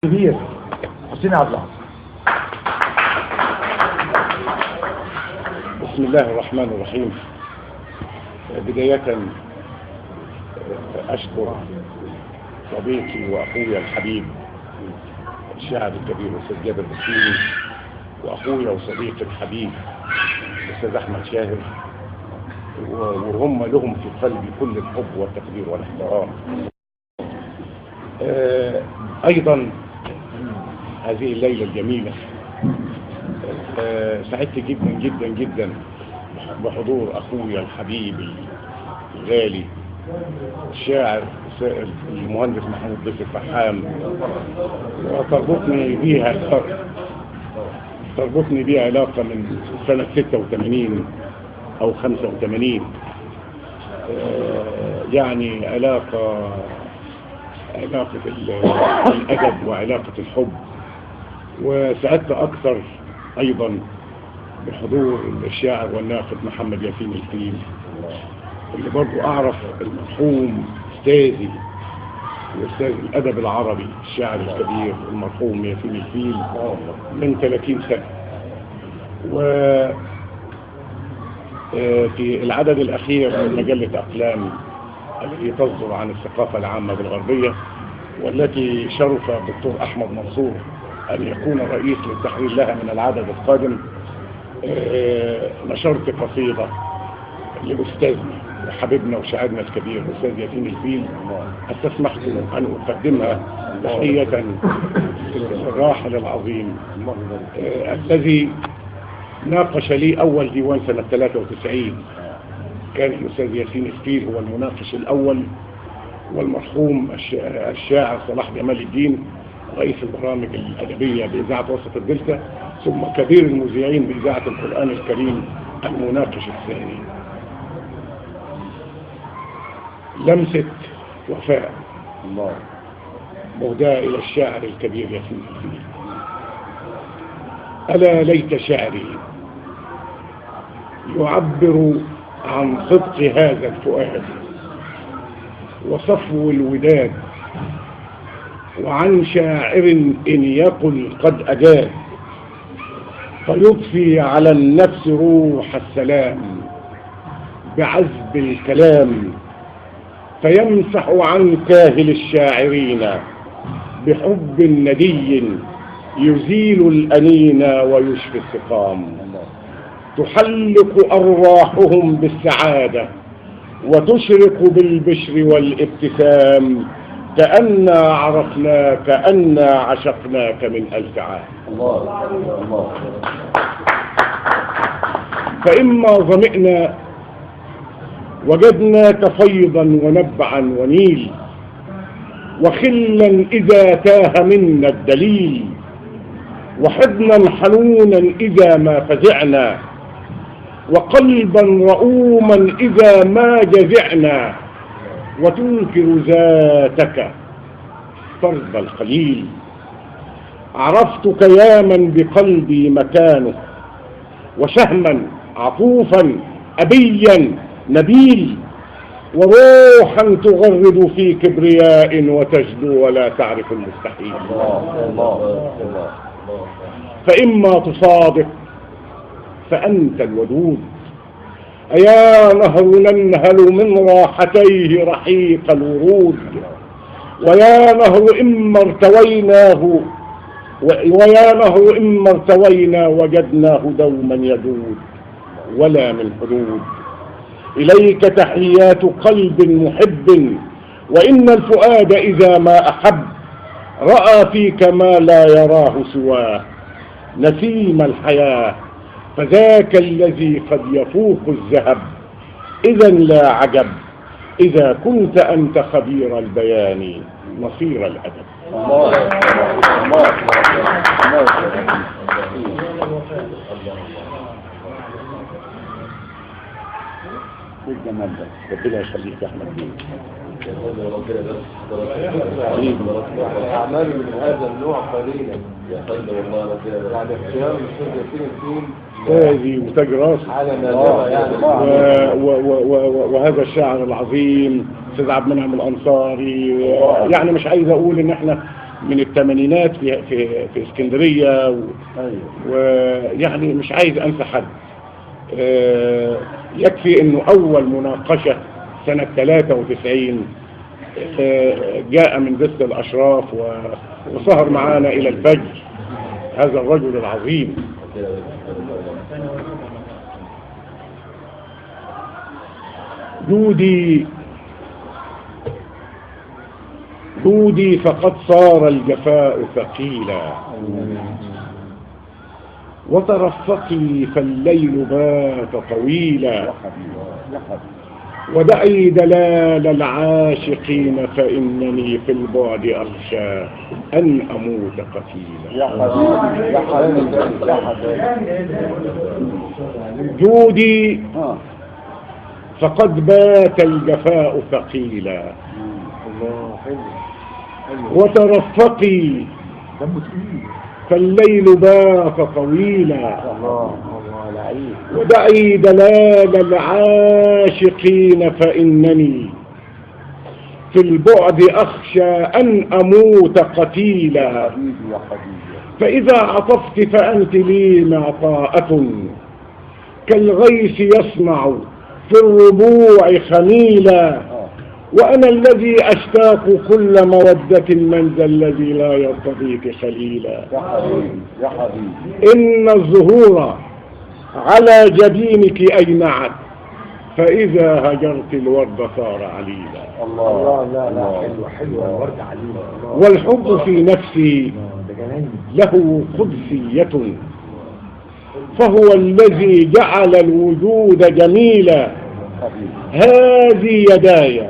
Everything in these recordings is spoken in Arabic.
كبير حسين عبد العاطي. بسم الله الرحمن الرحيم. بداية أشكر صديقي وأخويا الحبيب الشاعر الكبير الأستاذ جابر بسيوني، وأخويا وصديقي الحبيب الأستاذ أحمد شاهر، وهم لهم في قلبي كل الحب والتقدير والاحترام. أيضا هذه الليلة الجميلة سعدت جدا جدا جدا بحضور أخويا الحبيب الغالي الشاعر المهندس محمود ضيف الفحام، وتربطني بيها علاقة من سنة 86 أو 85، يعني علاقة الأدب وعلاقة الحب. وسعدت أكثر أيضا بحضور الشاعر والناقد محمد ياسين الفيل، اللي برضو أعرف المرحوم أستاذي وأستاذ الأدب العربي الشاعر الكبير المرحوم ياسين الفيل من 30 سنة. وفي العدد الأخير من مجلة أقلام التي تصدر عن الثقافة العامة بالغربية، والتي شرف الدكتور أحمد منصور أن يكون الرئيس للتحرير لها من العدد القادم، نشرت قصيدة لأستاذنا وحبيبنا وشاعرنا الكبير الأستاذ ياسين الفيل، استسمحت أن أقدمها تحية للراحل العظيم الذي ناقش لي أول ديوان سنة 93. كان الأستاذ ياسين الفيل هو المناقش الأول، والمرحوم الشاعر صلاح جمال الدين رئيس البرامج الأدبية بإذاعة وسط الدلتا، ثم كبير المذيعين بإذاعة القرآن الكريم المناقش الثاني. لمسة وفاء مهداة إلى الشاعر الكبير ياسين الفيل. ألا ليت شعري يعبر عن صدق هذا الفؤاد وصفو الوداد، وعن شاعر إن يقل قد أجاد فيضفي على النفس روح السلام بعذب الكلام، فيمسح عن كاهل الشاعرين بحب ندي يزيل الأنين ويشفي السقام. تحلق أرواحهم بالسعادة وتشرق بالبشر والابتسام، كأننا عرفناك كأننا عشقناك من ألف عام. فإما ظمئنا وجدناك فيضا ونبعا ونيل، وخلا إذا تاه منا الدليل، وحضنا حنونا إذا ما فزعنا، وقلبا رؤوما إذا ما جزعنا، وتنكر ذاتك فرض القليل. عرفتك ياما بقلبي مكانه، وشهما عطوفا أبيا نبيل، وروحا تغرد في كبرياء وتجدو ولا تعرف المستحيل. فإما تصادق فأنت الودود، أيا نهر ننهل من راحتيه رحيق الورود، ويا نهر إما ارتوينا وجدناه دوما يدود ولا من حدود. إليك تحيات قلب محب، وإن الفؤاد إذا ما أحب رأى فيك ما لا يراه سواه. نسيم الحياة فذاك الذي قد يفوق الذهب، إذا لا عجب إذا كنت أنت خبير البيان نصير الأدب. الجمال ده ربنا يخليك يا أحمد بيه. أعمال من هذا النوع قليلا يا خالد، والله ربنا يعني اختيار الأستاذ ياسين الفيل أستاذي وتاج راسي على نادرة يعني، وهذا الشاعر العظيم أستاذ عبد المنعم الأنصاري. يعني مش عايز أقول إن إحنا من الثمانينات في اسكندرية ويعني مش عايز انسى حد. يكفي انه اول مناقشة سنة 93 جاء من دست الاشراف وسهر معانا الى الفجر هذا الرجل العظيم. جودي فقد صار الجفاء ثقيلا، وترفقي فالليل بات طويلا، ودعي دلال العاشقين فإنني في البعد أخشى أن أموت قتيلا. جودي فقد بات الجفاء ثقيلا، وترفقي فالليل بات طويلا، ودعي دلال العاشقين فإنني في البعد أخشى أن أموت قتيلا. فإذا عطفت فأنت لي معطاءة كالغيث يصنع في الربوع خميلا، وأنا الذي أشتاق كل مودة من ذا الذي لا يرتضيك خليلا. يا حبيبي إن الزهور على جبينك أينعت، فإذا هجرت الورد صار عليلا. الله لا حلوة الورد عليلا. والحب في نفسي له قدسية، فهو الذي جعل الوجود جميلا. هذه يداي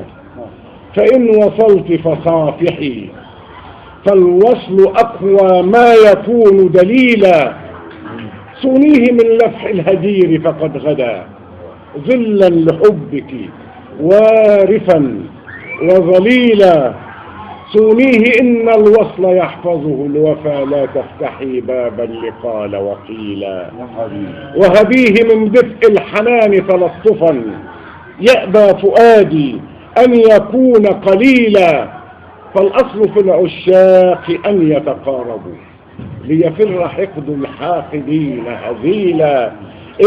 فإن وصلت فصافحي، فالوصل أقوى ما يكون دليلا. صونيه من لفح الهجير فقد غدا ظلا لحبك وارفا وظليلا. صونيه إن الوصل يحفظه الوفا، لا تفتحي بابا لقال وقيلا. وهبيه من دفء الحنان تلطفا، يأبى فؤادي أن يكون قليلا. فالأصل في العشاق أن يتقاربوا ليفر حقد الحاقدين هزيلا.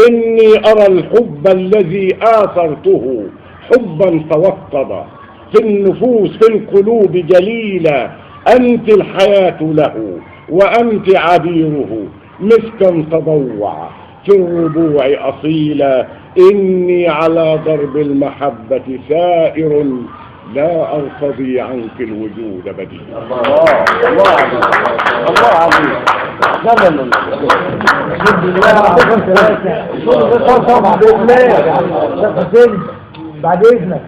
إني أرى الحب الذي آثرته حبا توطد في النفوس في القلوب جليلا. أنت الحياة له وأنت عبيره، مسكا تضوع في الربوع أصيلا. إني على درب المحبة سائر، لا أرتضي عنك الوجود بديلا. الله عليك. بعد اذنك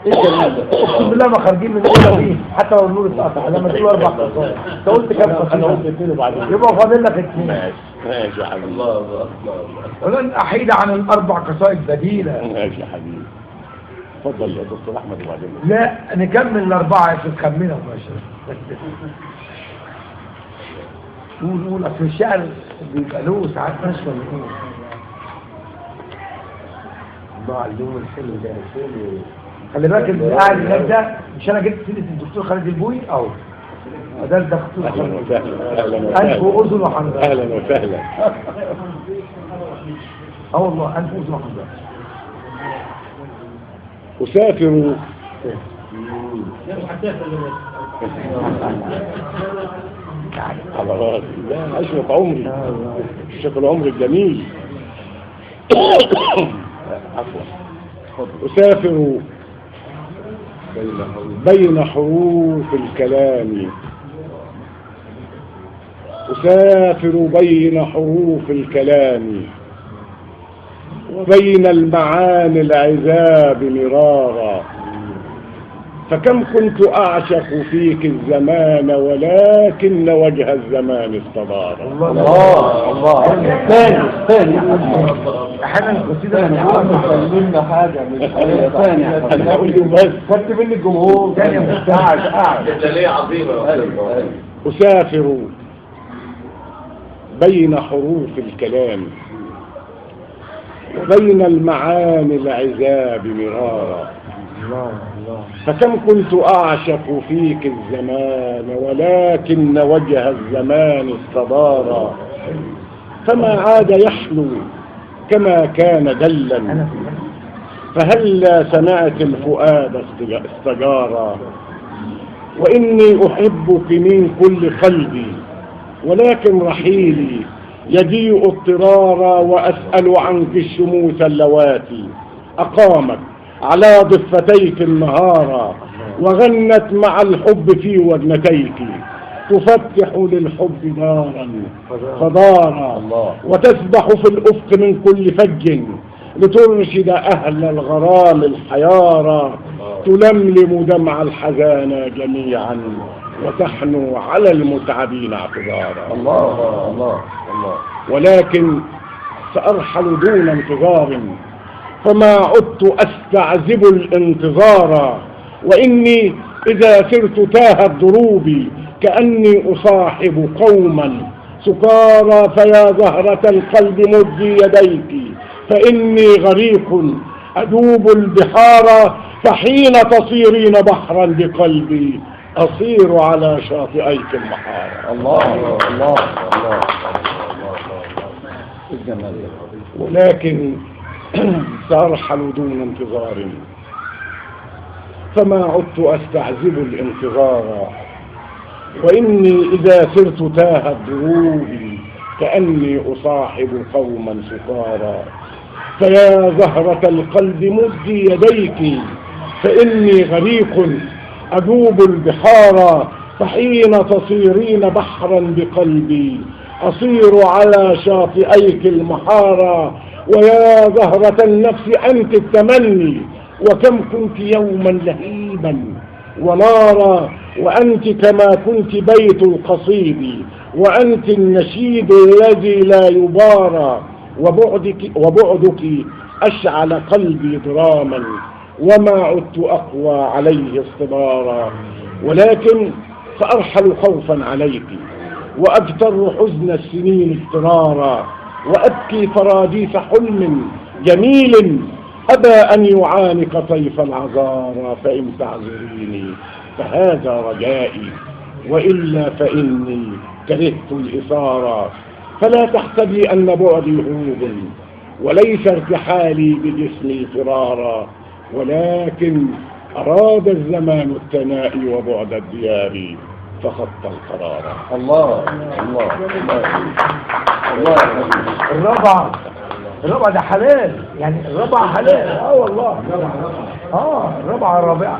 اقسم بالله ما خارجين من الاولى دي حتى لو النور اتقطع. لما تقول 4 قصائد انت قلت كام قصيده؟ انا قلت 2 وبعدين يبقى فاضل لك 2. ماشي يا حبيبي. الله ولن احيد عن ال4 قصائد بديله. ماشي يا حبيبي. اتفضل يا دكتور احمد وبعدين. لا نكمل ال4 عشان تخمنها ماشي. قول اصل الشعر بيبقى له ساعات نشوه من الله على اليوم الحلو ده. خلي بالك اللي قاعد هناك ده مش انا جبت سيره الدكتور خالد البوي او ده الدكتور اهلا وسهلا. اهلا وسهلا. انف واذن وحنجره. اهلا وسهلا. والله انف واذن وحنجره. اسافر على راسي. لا عشرة عمري، شكل عمري الجميل. عفوا. أسافر بين حروف الكلام، أسافر بين حروف الكلام، وبين المعاني العذاب مرارا. فكم كنت أعشق فيك الزمان، ولكن وجه الزمان استدار. الله ثاني احنا القصيده سلمنا حاجة من ثاني. أنا أقول له بس خدت مني الجمهور ثاني قاعد جلالية عظيمة. أسافر بين حروف الكلام، وبين المعاني العذاب مرارا. فكم كنت أعشق فيك الزمان ولكن وجه الزمان استدار، فما عاد يحلو كما كان دلا، فهلا سمعت الفؤاد استجارا. وإني أحبك من كل قلبي ولكن رحيلي يجيء اضطرارا، وأسأل عنك الشموس اللواتي أقامت على ضفتيك النهارا، وغنت مع الحب في ودنتيك تفتح للحب دارا فدارا، وتسبح في الأفق من كل فج لترشد أهل الغرام الحيارى، تلملم دمع الحزانى جميعا وتحنو على المتعبين اعتذارا. الله الله الله. ولكن سأرحل دون انتظار، فما عدت أستعذب الانتظار، وإني إذا سرت تاهت دروبي كأني أصاحب قوما سكارى، فيا زهرة القلب مدي يديك فإني غريق أدوب البحار، فحين تصيرين بحرا بقلبي أصير على شاطئيك المحارة. الله الله الله. ولكن سأرحل دون انتظار، فما عدت أستعذب الانتظار، وإني إذا سرت تاهت دروبي كأني أصاحب قوما سكارى، فيا زهرة القلب مدي يديك فإني غريق أدوب البحار، فحين تصيرين بحرا بقلبي أصير على شاطئيك المحارى. ويا زهرة النفس أنت التمني، وكم كنت يوما لهيبا ونارا، وأنت كما كنت بيت القصيد، وأنت النشيد الذي لا يبارى، وبعدك أشعل قلبي دراما، وما عدت أقوى عليه اصطبارا. ولكن سأرحل خوفا عليك وأبتر حزن السنين اضطرارا، وأبكي فراديس حلم جميل أبى أن يعانق طيف العذارى، فإن تعذريني فهذا رجائي، وإلا فإني كرهت الإثارة. فلا تحسبي أن بعدي هروب وليس ارتحالي بجسمي فرارا، ولكن أراد الزمان التنائي وبعد الديار فخط القرار. الله الله الله. الرابعة ده حلال، يعني الرابعة حلال. والله الرابعة الرابعة.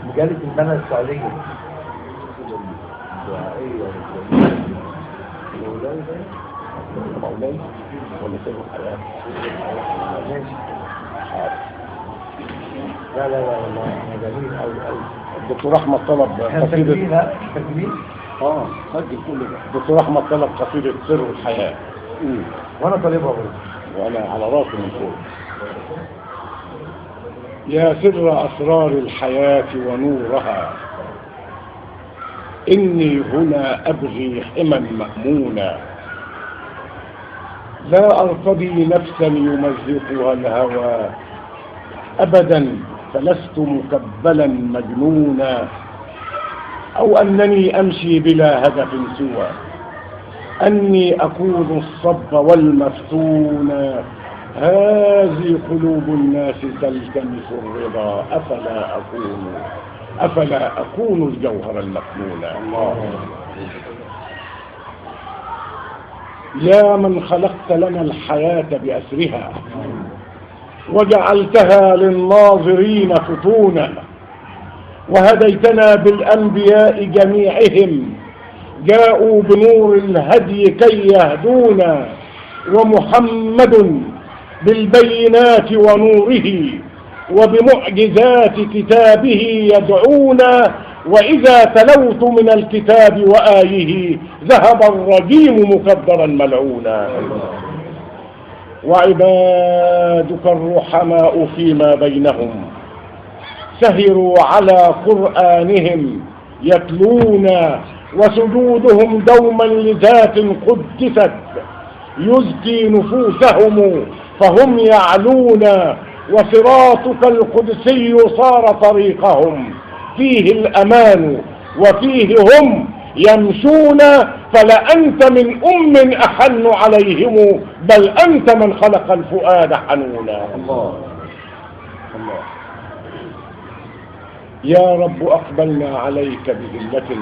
مجالة المنى السعودية مولاي ولا سر الحياة؟ لا والله انا جميل قوي. الدكتور احمد طلب قصيدة تسجيل سجل كل ده. الدكتور احمد طلب قصيدة سر الحياة، وانا طالبها برضه، وانا على راسي من فوق. يا سر اسرار الحياة ونورها، إني هنا أبغي حما مأمونا، لا أرتضي نفسا يمزقها الهوى أبدا، فلست مكبلا مجنونا، أو أنني أمشي بلا هدف سوى أني أكون الصب والمفتون. هذه قلوب الناس تلتمس الرضا، أفلا أكون الجوهر المكنون. يا من خلقت لنا الحياة بأسرها وجعلتها للناظرين فتونا، وهديتنا بالأنبياء جميعهم جاءوا بنور الهدي كي يهدونا، ومحمد بالبينات ونوره وبمعجزات كتابه يدعونا، وإذا تلوت من الكتاب وآيه ذهب الرجيم مكدرا ملعونا. وعبادك الرحماء فيما بينهم سهروا على قرآنهم يتلون وسجودهم دوما لذات قدست يزكي نفوسهم فهم يعلون وصراطك القدسي صار طريقهم فيه الأمان وفيه هم يمشون فلأنت من أحن عليهم بل أنت من خلق الفؤاد حنونا. الله الله. يا رب أقبلنا عليك بذلة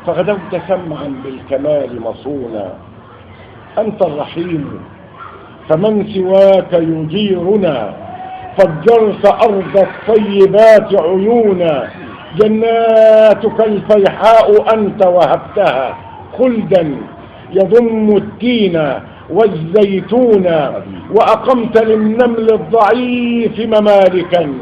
فغدوت سمعا بالكمال مصونا. أنت الرحيم فمن سواك يجيرنا فجرت أرض الطيبات عيونا. جناتك الفيحاء أنت وهبتها خلدا يضم التين والزيتون وأقمت للنمل الضعيف ممالكا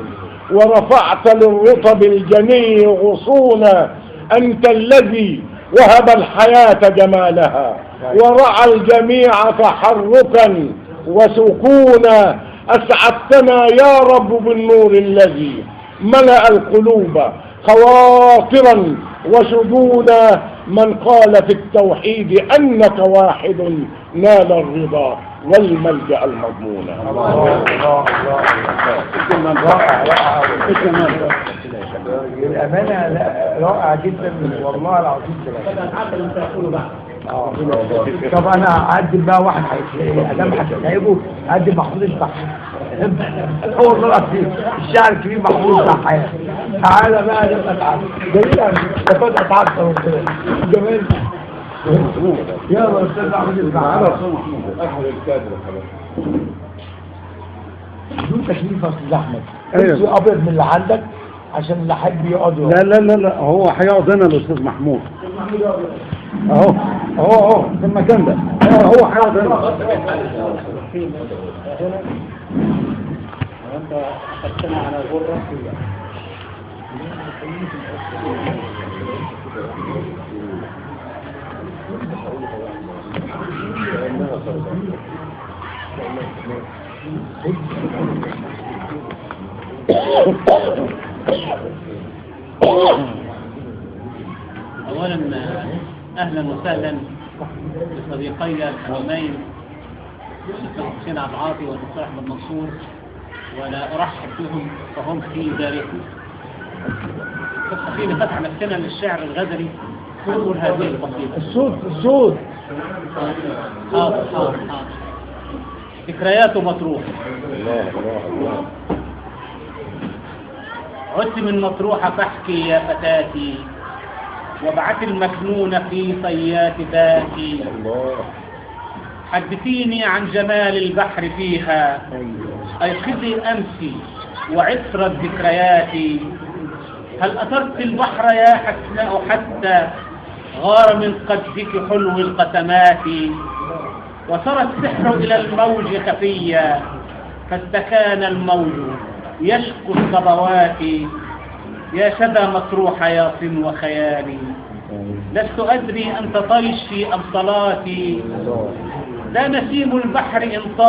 ورفعت للرطب الجني غصونا. أنت الذي وهب الحياة جمالها ورعى الجميع تحركا وسكونا. أسعدتنا يا رب بالنور الذي ملأ القلوب خواطرا وشدودا. من قال في التوحيد أنك واحد نال الرضا والملجأ المضمون. الأمانة رائعة جدا والله العظيم. طب انا اقدم بقى واحد ادام هتتعبه اقدم محمود الصحي. هو والله العظيم الشاعر الكبير محمود الصحي. تعالى بقى نبقى تعالى جميل تاخد اتعصب كده جميل. يلا استاذ محمود الصحي احد الكادر خلاص بدون تكليف يا استاذ احمد. ايوه ابيض من اللي عندك عشان اللي حابب يقعد. لا هو هيقعد هنا الاستاذ محمود اهو في المكان ده. هو هيقعد هنا. انت اخذتنا على غرة اولا اهلا وسهلا بصديقي الحبيبين الدكتور حسين عبد العاطي والدكتور احمد منصور ولا ارحب بهم فهم في داركم. تستطيع فتح نفسنا للشعر الغزلي نقول هذه القصيده. الصوت حاضر. ذكريات مطروح. عدت من مطروح فاحكي يا فتاتي وابعث المكنون في طيات ذاتي. حدثيني عن جمال البحر فيها أيقظي أمسي وعطر الذكريات. هل أثرت البحر يا حسناء حتى غار من قدك حلو القسمات. وسرى السحر إلى الموج خفيا فاستكان الموج يشكو الصبوات. يا شذا مطروح يا صن وخيالي لست أدري أنت طيش في أبطلاتي. لا نسيم البحر إن طاب